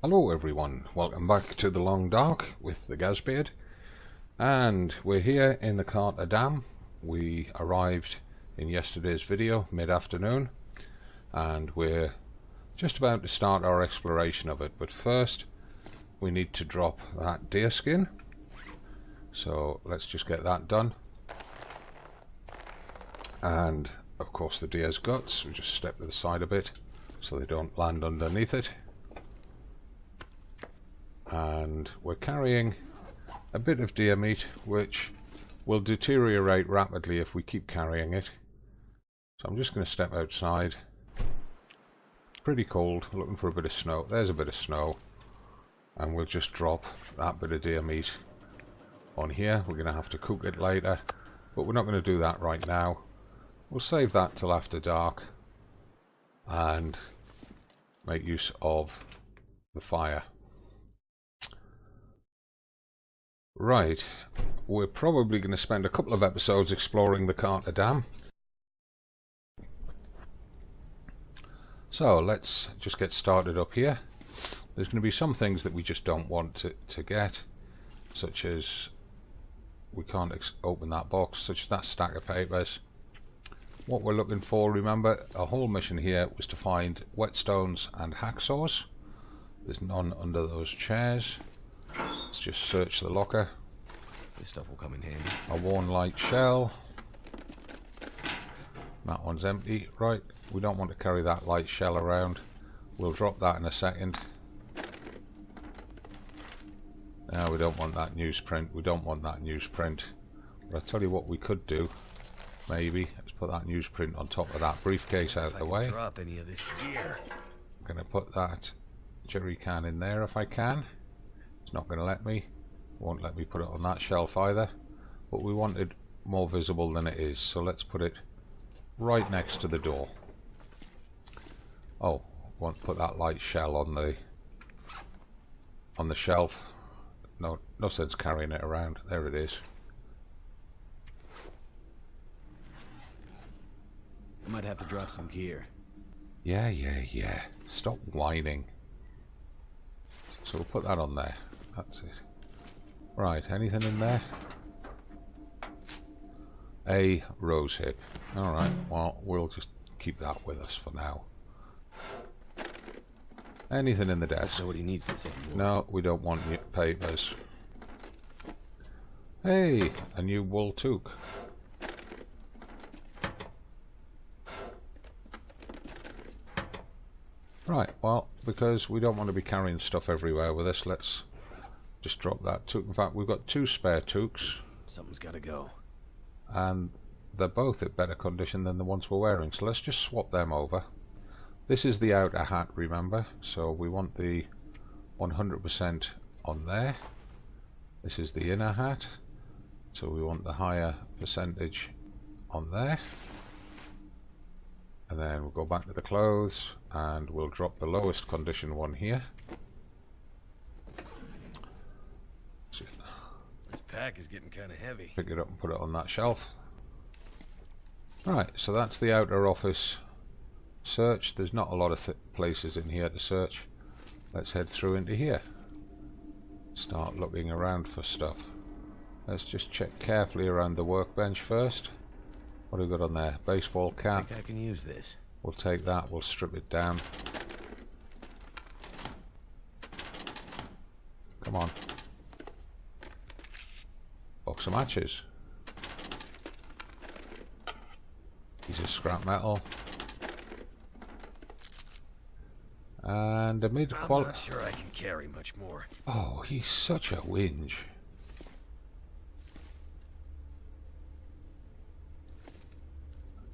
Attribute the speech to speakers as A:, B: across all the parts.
A: Hello everyone, welcome back to the Long Dark with the Gazbeard, and we're here in the Carter Dam. We arrived in yesterday's video mid-afternoon and we're just about to start our exploration of it, but first we need to drop that deer skin, so let's just get that done. And of course the deer's guts, we just step to the side a bit so they don't land underneath it. And we're carrying a bit of deer meat which will deteriorate rapidly if we keep carrying it. So I'm just going to step outside. Pretty cold, looking for a bit of snow. There's a bit of snow. And we'll just drop that bit of deer meat on here. We're going to have to cook it later, but we're not going to do that right now. We'll save that till after dark and make use of the fire. Right, we're probably going to spend a couple of episodes exploring the Carter Dam. So let's just get started up here. There's going to be some things that we just don't want to get, such as we can't open that box, such as that stack of papers. What we're looking for, remember, our whole mission here was to find whetstones and hacksaws. There's none under those chairs. Let's just search the locker.
B: This stuff will come in handy.
A: A worn light shell. That one's empty. Right, we don't want to carry that light shell around. We'll drop that in a second. No, we don't want that newsprint. We don't want that newsprint. But I'll tell you what we could do. Maybe let's put that newsprint on top of that briefcase out of the way.
B: Drop any of this gear.
A: I'm going to put that jerry can in there if I can. It's not going to let me. Won't let me put it on that shelf either. But we want it more visible than it is, so let's put it right next to the door. Oh, want to put that light shell on the shelf. No sense carrying it around. There it is.
B: I might have to drop some gear.
A: Yeah. Stop whining. So we'll put that on there. That's it. Right, anything in there? A rose hip. Alright, well, we'll just keep that with us for now. Anything in the desk?
B: Nobody needs this anymore.
A: No, we don't want papers. Hey, a new wool toque. Right, well, because we don't want to be carrying stuff everywhere with us, let's just drop that toque. In fact, we've got two spare toques.
B: Something's got to go.
A: And they're both in better condition than the ones we're wearing, so let's just swap them over. This is the outer hat, remember, so we want the 100% on there. This is the inner hat, so we want the higher percentage on there. And then we'll go back to the clothes and we'll drop the lowest condition one here.
B: This pack is getting kind of heavy.
A: Pick it up and put it on that shelf. Right, so that's the outer office search. There's not a lot of places in here to search. Let's head through into here. Start looking around for stuff. Let's just check carefully around the workbench first. What have we got on there? Baseball cap.
B: I think I can use this.
A: We'll take that, we'll strip it down. Come on. Box of matches. Piece of scrap metal. And a mid-quality.
B: I'm not sure I can carry much more.
A: Oh, he's such a whinge.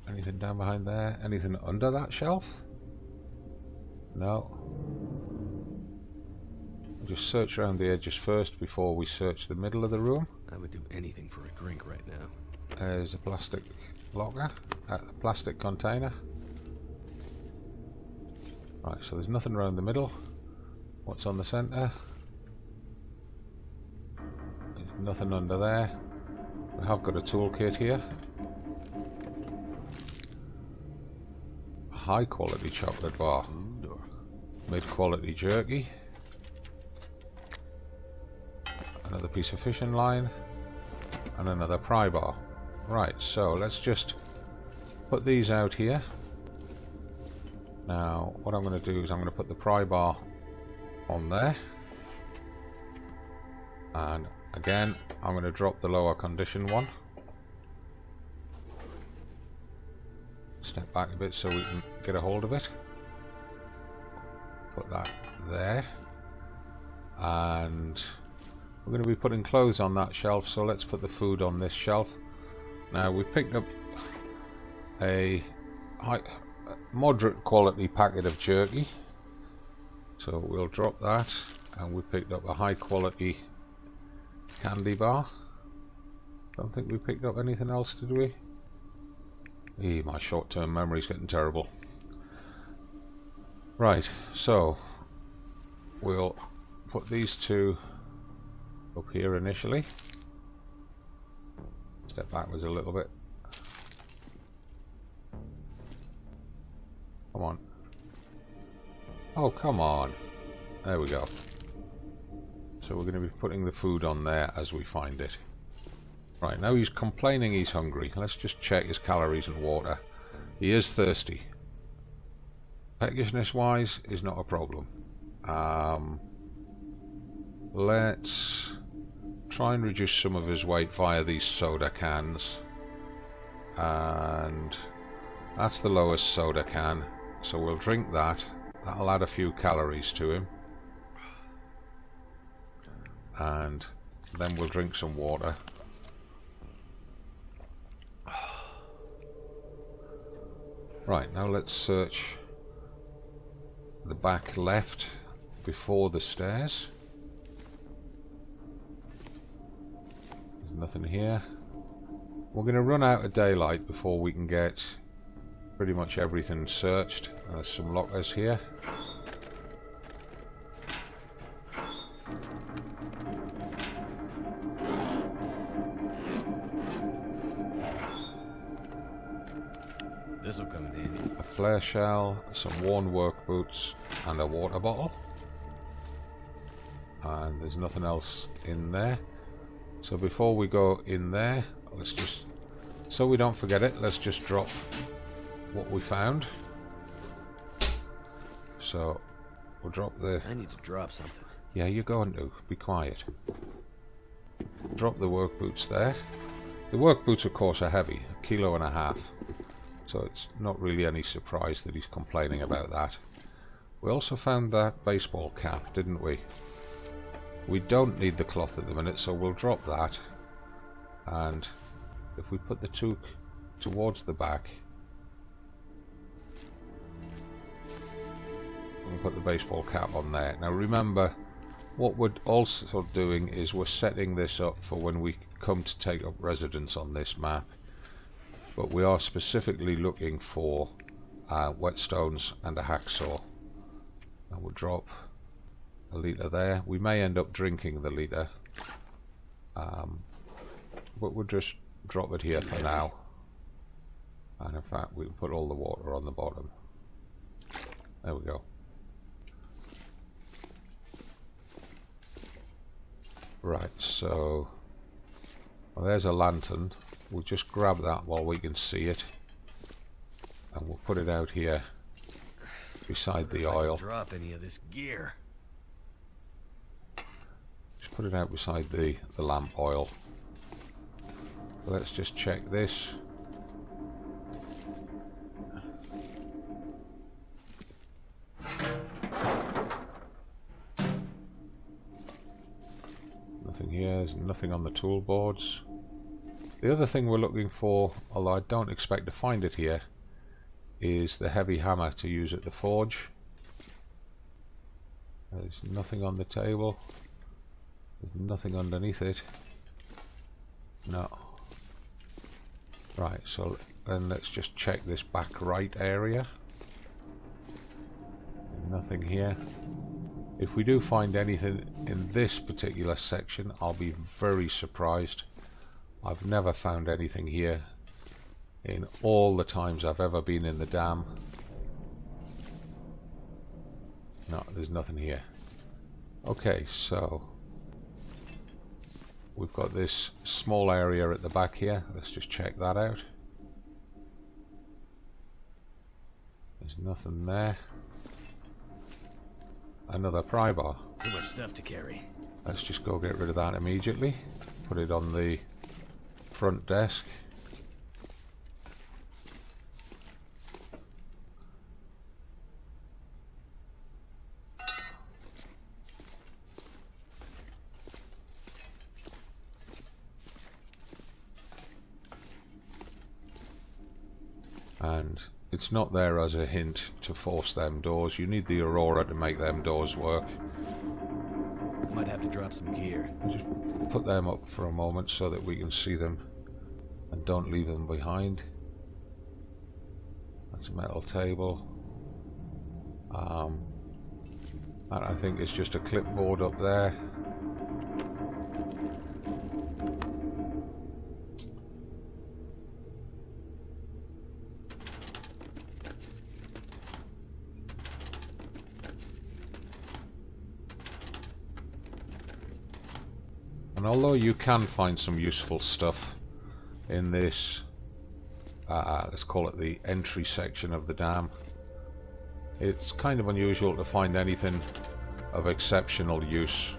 A: Anything down behind there? Anything under that shelf? No. We'll just search around the edges first before we search the middle of the room.
B: I would do anything for a drink right now.
A: There's a plastic locker, a plastic container. Right, so there's nothing around the middle. What's on the centre? There's nothing under there. We have got a toolkit here. High quality chocolate bar. Mid quality jerky. another piece of fishing line, and another pry bar. Right, so let's just put these out here. Now what I'm going to do is I'm going to put the pry bar on there, and again I'm going to drop the lower condition one. Step back a bit so we can get a hold of it. Put that there, and we're going to be putting clothes on that shelf, so let's put the food on this shelf. Now we picked up a moderate quality packet of jerky, so we'll drop that, and we picked up a high quality candy bar. Don't think we picked up anything else, did we? My short-term memory's getting terrible. Right, so we'll put these two up here initially. Step backwards a little bit. Come on. Oh, come on. There we go. So we're going to be putting the food on there as we find it. Right, now he's complaining he's hungry. Let's just check his calories and water. He is thirsty. Peckish wise is not a problem. Let's try and reduce some of his weight via these soda cans. And that's the lowest soda can. So we'll drink that. That'll add a few calories to him. And then we'll drink some water. Right, now let's search the back left before the stairs. There's nothing here. We're going to run out of daylight before we can get pretty much everything searched. There's some lockers here.
B: This'll come in handy.
A: A flare shell, some worn work boots, and a water bottle. And there's nothing else in there. So before we go in there, let's just, so we don't forget it, let's just drop what we found. So we'll drop the...
B: I need to drop something.
A: Yeah, you're going to. Be quiet. Drop the work boots there. The work boots, of course, are heavy, 1.5 kilos. So it's not really any surprise that he's complaining about that. We also found that baseball cap, didn't we? We don't need the cloth at the minute, so we'll drop that. And if we put the toque towards the back, we'll put the baseball cap on there. Now remember, what we're also doing is we're setting this up for when we come to take up residence on this map. But we are specifically looking for whetstones and a hacksaw. And we'll drop a litre there. We may end up drinking the litre, but we'll just drop it here for now. And in fact, we'll put all the water on the bottom. There we go. Right, so well, there's a lantern. We'll just grab that while we can see it, and we'll put it out here beside the oil.
B: Drop any of this gear.
A: Just put it out beside the lamp oil. So let's just check this. Nothing here. There's nothing on the toolboards. The other thing we're looking for, although I don't expect to find it here, is the heavy hammer to use at the forge. There's nothing on the table. There's nothing underneath it. No. Right, so then let's just check this back right area. Nothing here. If we do find anything in this particular section, I'll be very surprised. I've never found anything here in all the times I've ever been in the dam. No, there's nothing here. Okay, so we've got this small area at the back here. Let's just check that out. There's nothing there. Another pry bar.
B: Too much stuff to carry.
A: Let's just go get rid of that immediately. Put it on the front desk. And it's not there as a hint to force them doors. You need the Aurora to make them doors work.
B: Might have to drop some gear.
A: Just put them up for a moment so that we can see them and don't leave them behind. That's a metal table. That I think is just a clipboard up there. And although you can find some useful stuff in this, let's call it the entry section of the dam, it's kind of unusual to find anything of exceptional use,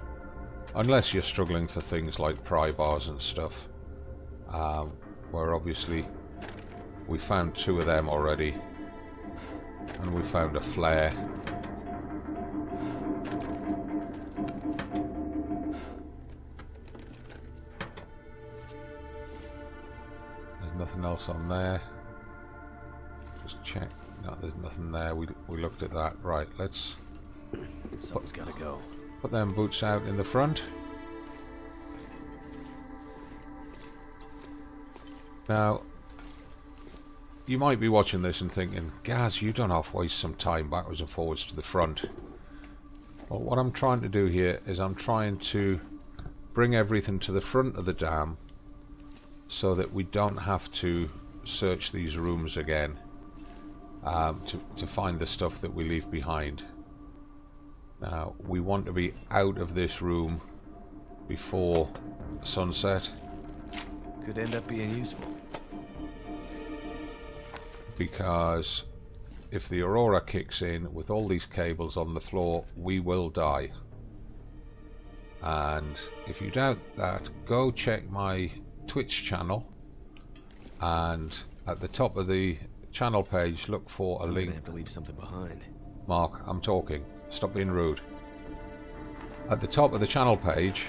A: unless you're struggling for things like pry bars and stuff, where obviously we found 2 of them already, and we found a flare. Nothing else on there. Just check. No, there's nothing there. We looked at that. Right, let's
B: Something's gotta go.
A: put them boots out in the front. Now, you might be watching this and thinking, Gaz, you don't have to waste some time backwards and forwards to the front. Well, what I'm trying to do here is I'm trying to bring everything to the front of the dam so that we don't have to search these rooms again to find the stuff that we leave behind. Now, we want to be out of this room before sunset.
B: Could end up being useful.
A: Because if the Aurora kicks in with all these cables on the floor, we will die. And if you doubt that, go check my Twitch channel, and at the top of the channel page look for a link.
B: Gonna have to leave something behind.
A: Mark, I'm talking. Stop being rude. At the top of the channel page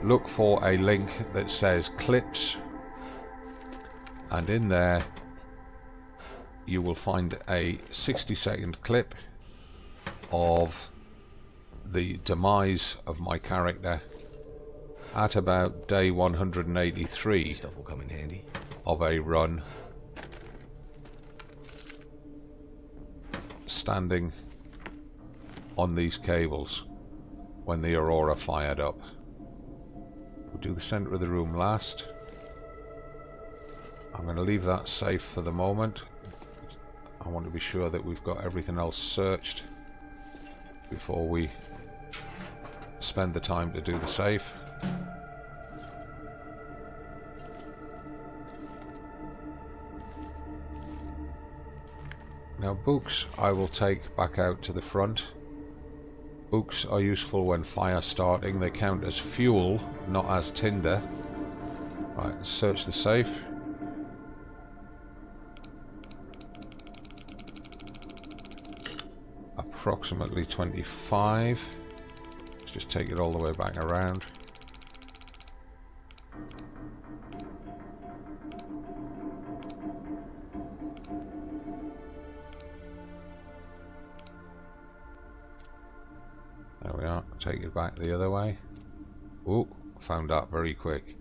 A: look for a link that says clips, and in there you will find a 60-second clip of the demise of my character at about day 183
B: Stuff will come in handy.
A: of a run, standing on these cables when the Aurora fired up. We'll do the center of the room last. I'm going to leave that safe for the moment. I want to be sure that we've got everything else searched before we spend the time to do the safe. Now, books I will take back out to the front. Books are useful when fire starting. They count as fuel, not as tinder. Right, let's search the safe. Approximately 25. Let's just take it all the way back around. There we are. Take it back the other way. Ooh, found that very quick.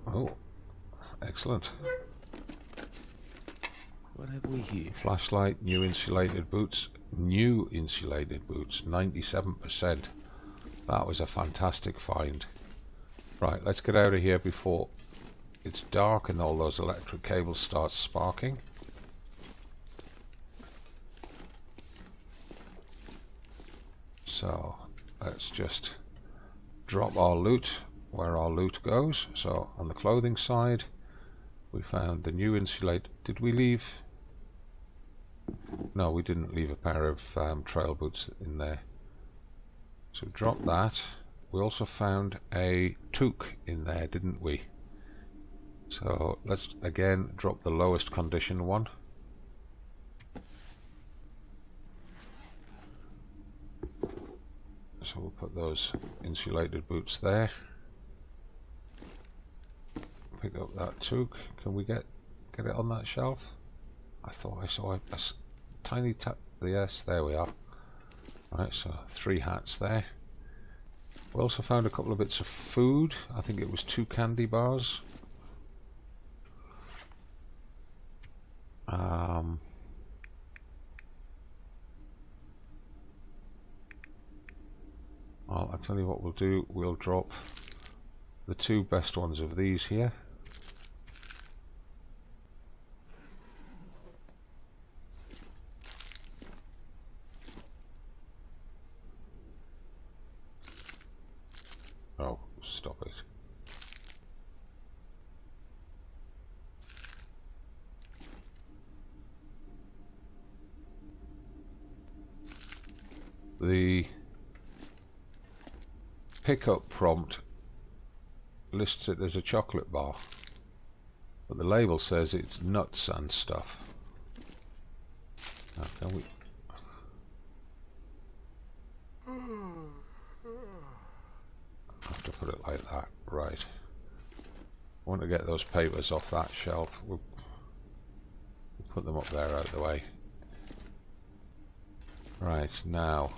A: Oh, excellent.
B: What have we here?
A: Flashlight, new insulated boots. New insulated boots, 97%. That was a fantastic find. Right, let's get out of here before it's dark and all those electric cables start sparking. So let's just drop our loot where our loot goes. So on the clothing side, we found the new insulate. Did we leave? No, we didn't leave a pair of trail boots in there. So drop that. We also found a toque in there, didn't we? So let's again drop the lowest condition one. So we'll put those insulated boots there. Pick up that toque. Can we get it on that shelf? I thought I saw a tiny tap. Yes, there we are. Right, so 3 hats there. We also found a couple of bits of food. I think it was 2 candy bars. Well, I'll tell you what we'll do. We'll drop the 2 best ones of these here. Oh, stop it. The pickup prompt lists it as a chocolate bar, but the label says it's nuts and stuff. Now, can we? Have to put it like that, right? I want to get those papers off that shelf. We'll put them up there out of the way. Right, now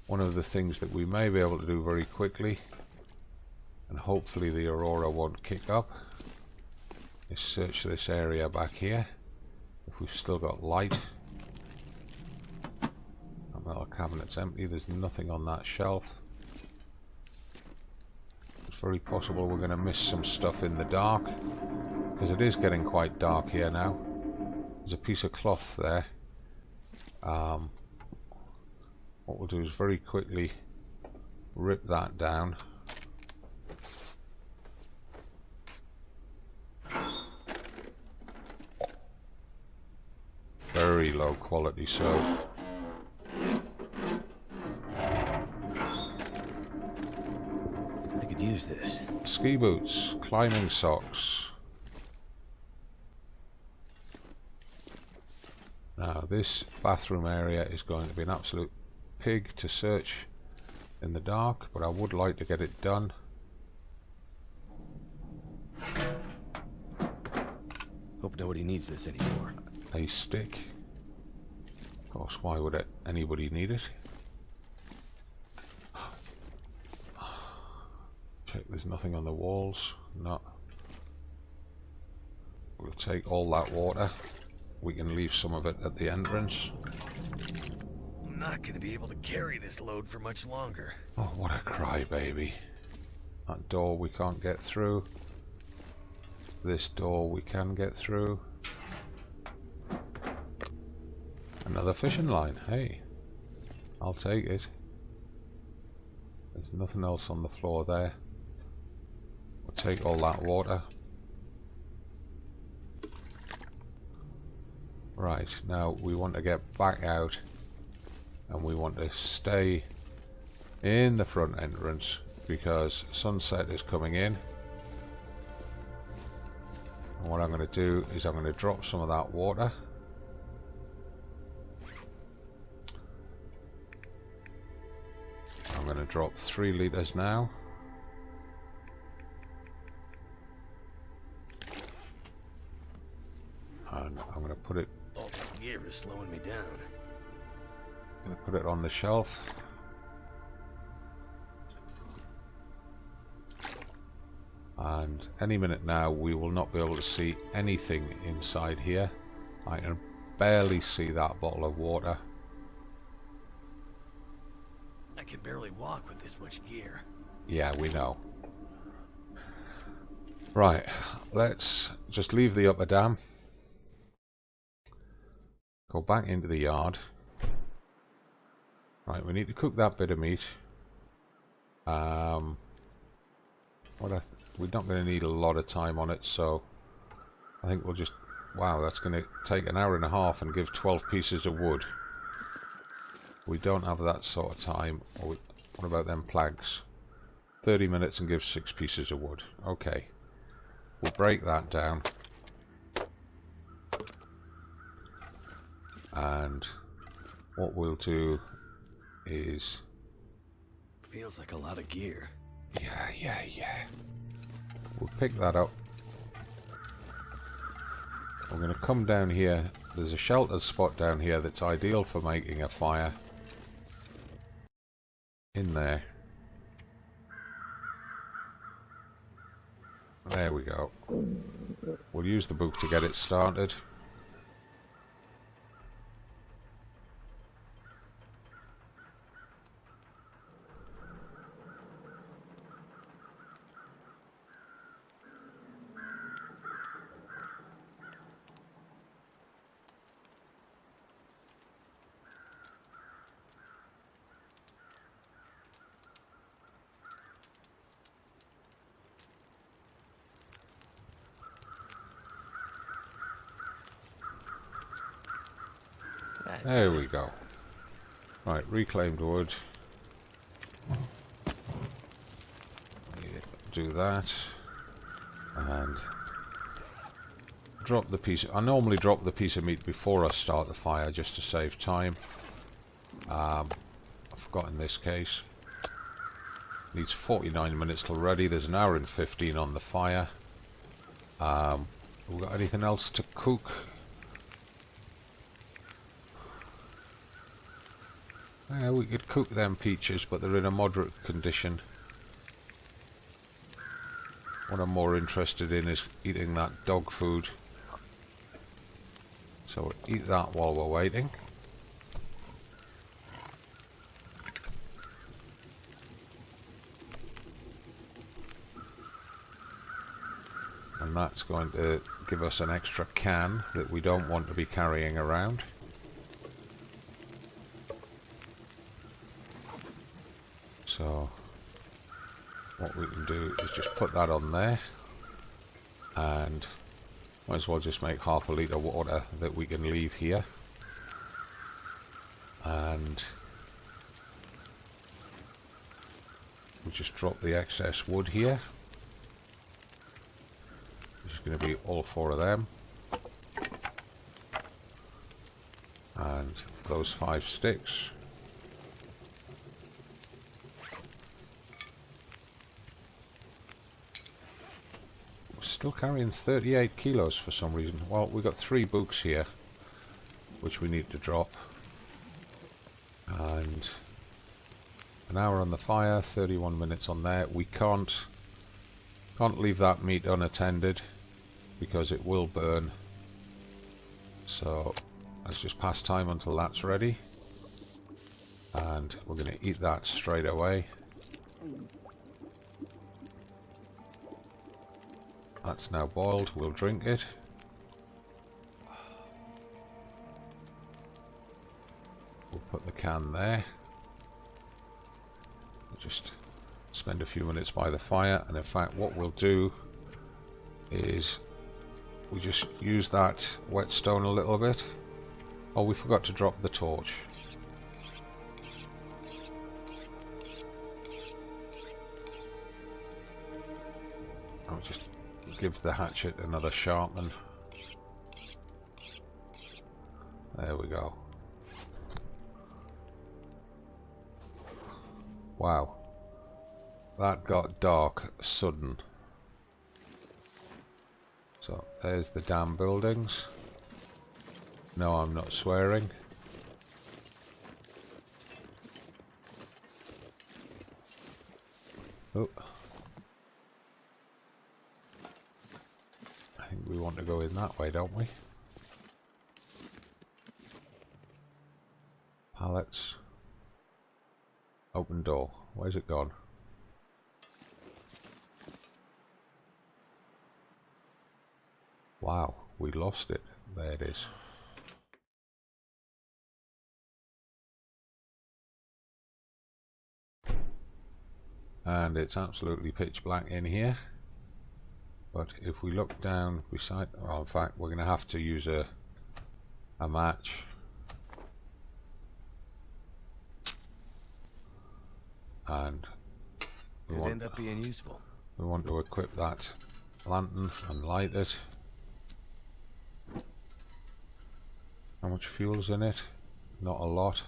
A: one of the things that we may be able to do very quickly, and hopefully the Aurora won't kick up, is search this area back here. If we've still got light. That metal cabinet's empty, there's nothing on that shelf. It's very possible we're going to miss some stuff in the dark, because it is getting quite dark here now. There's a piece of cloth there. What we'll do is very quickly rip that down. Very low quality, so
B: I could use this.
A: ski boots, climbing socks. Now this bathroom area is going to be an absolute pig to search in the dark, but I would like to get it done.
B: Hope nobody needs this anymore.
A: A stick. Of course, why would anybody need it? Check there's nothing on the walls. No. We'll take all that water. We can leave some of it at the entrance.
B: I'm not going to be able to carry this load for much longer.
A: Oh, what a crybaby. That door we can't get through. This door we can get through. Another fishing line. Hey, I'll take it. There's nothing else on the floor there. We'll take all that water. Right, now we want to get back out, and we want to stay in the front entrance because sunset is coming in. And what I'm going to do is I'm going to drop some of that water. I'm going to drop 3 liters now. And I'm going to put it.
B: All this gear is slowing me down.
A: I'm going to put it on the shelf. And any minute now we will not be able to see anything inside here. I can barely see that bottle of water.
B: I can barely walk with this much gear.
A: Yeah, we know. Right, let's just leave the upper dam. Go back into the yard. Right, we need to cook that bit of meat. We're not going to need a lot of time on it, so I think we'll just... Wow, that's going to take an hour and a half and give 12 pieces of wood. We don't have that sort of time. What about them planks? 30 minutes and give 6 pieces of wood. Okay. We'll break that down. And what we'll do is...
B: Feels like a lot of gear.
A: Yeah. We'll pick that up. We're going to come down here. There's a sheltered spot down here that's ideal for making a fire. In there. There we go. We'll use the book to get it started. There we go. Right, reclaimed wood. Do that. And drop the piece. I normally drop the piece of meat before I start the fire just to save time. I forgot in this case. Needs 49 minutes till ready. There's an hour and 15 on the fire. We got anything else to cook? We could cook them peaches, but they're in a moderate condition. What I'm more interested in is eating that dog food. So we'll eat that while we're waiting. And that's going to give us an extra can that we don't want to be carrying around. So what we can do is just put that on there, and might as well just make half a litre of water that we can leave here. And we'll just drop the excess wood here. This is going to be all 4 of them. And those 5 sticks. Still carrying 38 kilos for some reason. Well, we've got 3 books here, which we need to drop. And an hour on the fire, 31 minutes on there. We can't leave that meat unattended because it will burn. So let's just pass time until that's ready. And we're going to eat that straight away. That's now boiled, we'll drink it. We'll put the can there. We'll just spend a few minutes by the fire, and in fact what we'll do is we just use that whetstone a little bit. Oh, we forgot to drop the torch. I'll just give the hatchet another sharpen. There we go. Wow. That got dark sudden. So there's the damn buildings. No, I'm not swearing. Oh. I think we want to go in that way, don't we? Pallets. Open door. Where's it gone? Wow, we lost it. There it is. and it's absolutely pitch black in here. But if we look down beside, well, in fact we're going to have to use a match. And
B: Could end up being useful.
A: We want to equip that lantern and light it. How much fuel's in it? Not a lot.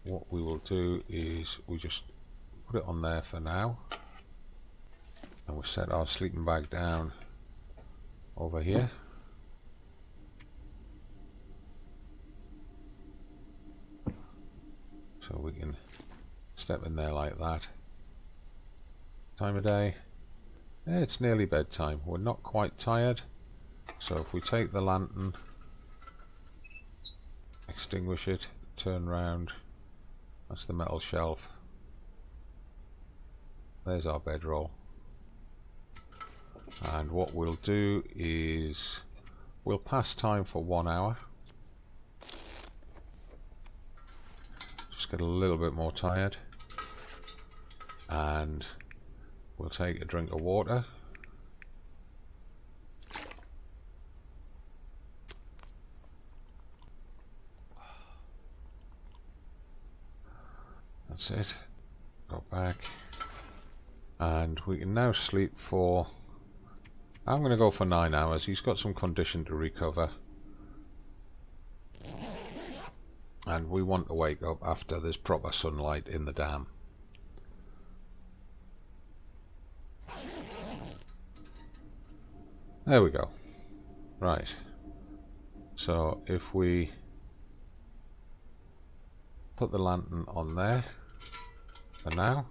A: What we will do is we just put it on there for now, and we set our sleeping bag down over here. So we can step in there like that. Time of day? It's nearly bedtime. We're not quite tired. So if we take the lantern, extinguish it, turn round, that's the metal shelf. There's our bedroll. And what we'll do is we'll pass time for 1 hour. Just get a little bit more tired. And we'll take a drink of water. That's it. Go back. And we can now sleep for, I'm going to go for 9 hours. He's got some condition to recover. And we want to wake up after there's proper sunlight in the dam. There we go. Right. So if we put the lantern on there for now,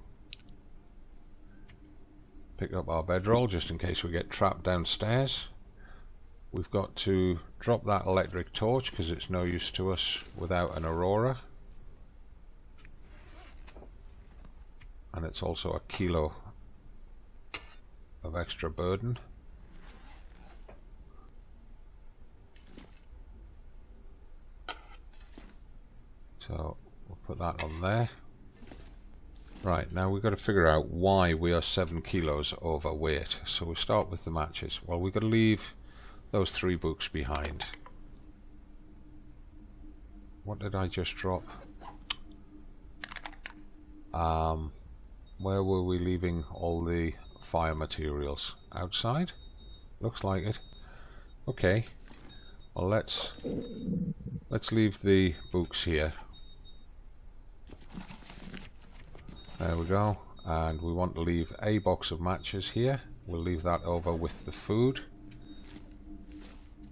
A: pick up our bedroll just in case we get trapped downstairs. We've got to drop that electric torch because it's no use to us without an aurora, and it's also a kilo of extra burden. So we'll put that on there. Right, now we've got to figure out why we are 7 kilos overweight. So we'll start with the matches. Well, we've got to leave those 3 books behind. What did I just drop? Where were we leaving all the fire materials? Outside? Looks like it. Okay. Well, let's leave the books here. There we go. And we want to leave a box of matches here. We'll leave that over with the food.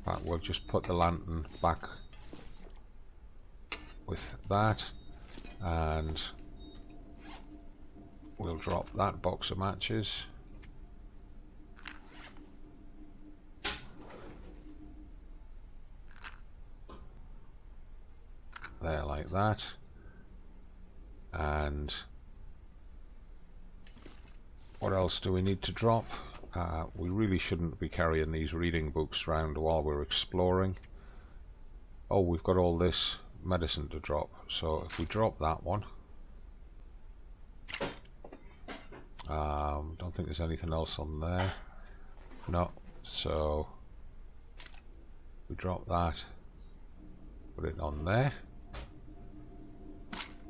A: But we'll just put the lantern back with that, and we'll drop that box of matches. There, like that. And what else do we need to drop? We really shouldn't be carrying these reading books around while we're exploring. Oh, we've got all this medicine to drop. So if we drop that one, don't think there's anything else on there. No. So we drop that, put it on there,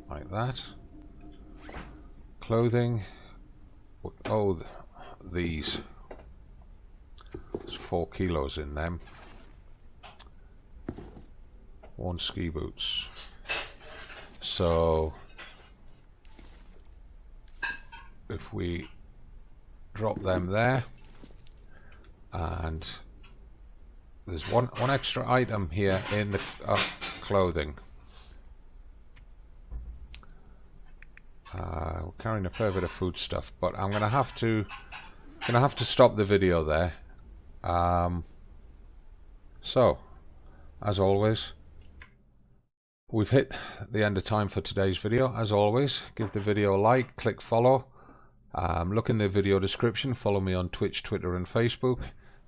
A: like that. Clothing. Oh, these. There's 4 kilos in them. 1 ski boots. So if we drop them there, and there's one extra item here in the clothing. We're carrying a fair bit of food stuff, but I'm gonna have to stop the video there. So, as always, we've hit the end of time for today's video. As always, give the video a like, click follow, look in the video description, follow me on Twitch, Twitter and Facebook,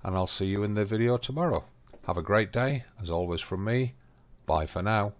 A: and I'll see you in the video tomorrow. Have a great day, as always from me. Bye for now.